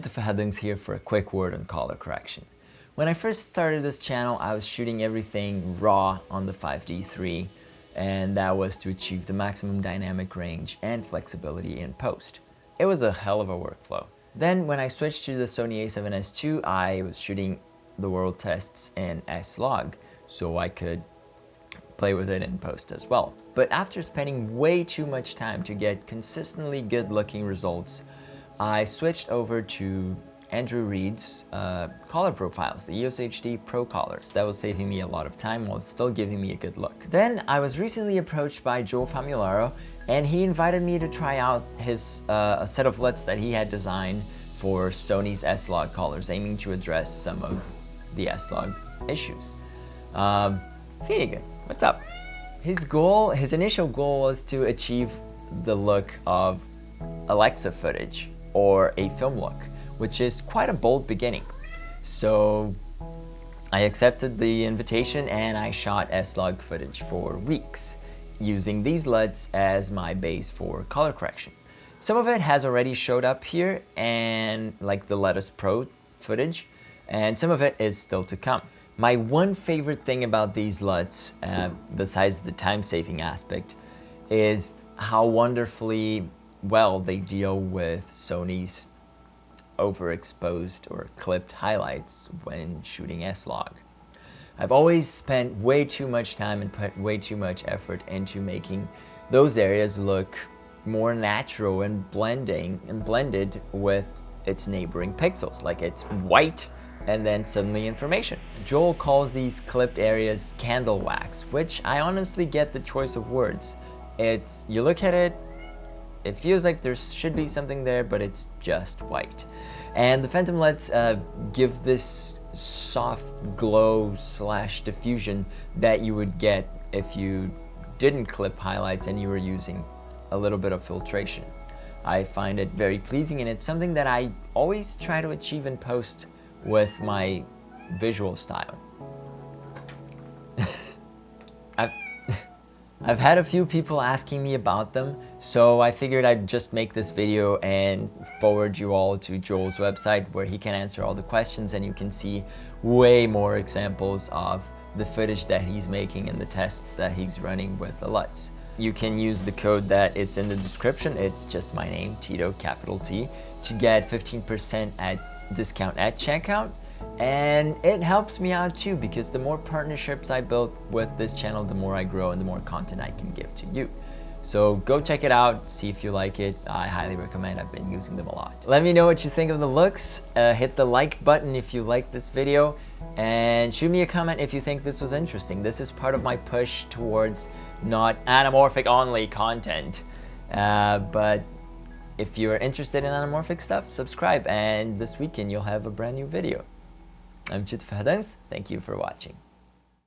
Fiddling here for a quick word on color correction. When I first started this channel, I was shooting everything raw on the 5D3, and that was to achieve the maximum dynamic range and flexibility in post. It was a hell of a workflow. Then when I switched to the Sony a7S II, I was shooting the world tests in S-Log, so I could play with it in post as well. But after spending way too much time to get consistently good looking results, I switched over to Andrew Reed's color profiles, the EOS HD Pro colors. That was saving me a lot of time while still giving me a good look. Then I was recently approached by Joel Famularo, and he invited me to try out his a set of LUTs that he had designed for Sony's S-Log colors, aiming to address some of the S-Log issues. Feeling what's up? His initial goal was to achieve the look of Alexa footage or a film look, which is quite a bold beginning. So I accepted the invitation and I shot S-Log footage for weeks, using these LUTs as my base for color correction. Some of it has already showed up here, and like the Lotus Pro footage, and some of it is still to come. My one favorite thing about these LUTs, besides the time-saving aspect, is how wonderfully well they deal with Sony's overexposed or clipped highlights when shooting S-Log. I've always spent way too much time and put way too much effort into making those areas look more natural and blended with its neighboring pixels, like it's white and then suddenly information. Joel calls these clipped areas candle wax, which I honestly get the choice of words. You look at it, it feels like there should be something there, but it's just white. And the Phantom LUTs give this soft glow / diffusion that you would get if you didn't clip highlights and you were using a little bit of filtration. I find it very pleasing, and it's something that I always try to achieve in post with my visual style. I've had a few people asking me about them, so I figured I'd just make this video and forward you all to Joel's website, where he can answer all the questions and you can see way more examples of the footage that he's making and the tests that he's running with the LUTs. You can use the code that it's in the description. It's just my name, Tito, capital T, to get 15% discount at checkout. And it helps me out too, because the more partnerships I build with this channel, the more I grow and the more content I can give to you. So go check it out, see if you like it. I highly recommend. I've been using them a lot. Let me know what you think of the looks. Hit the like button if you like this video, and shoot me a comment if you think this was interesting. This is part of my push towards not anamorphic only content, but if you're interested in anamorphic stuff, subscribe, and this weekend you'll have a brand new video. I'm Fiddling. Thank you for watching.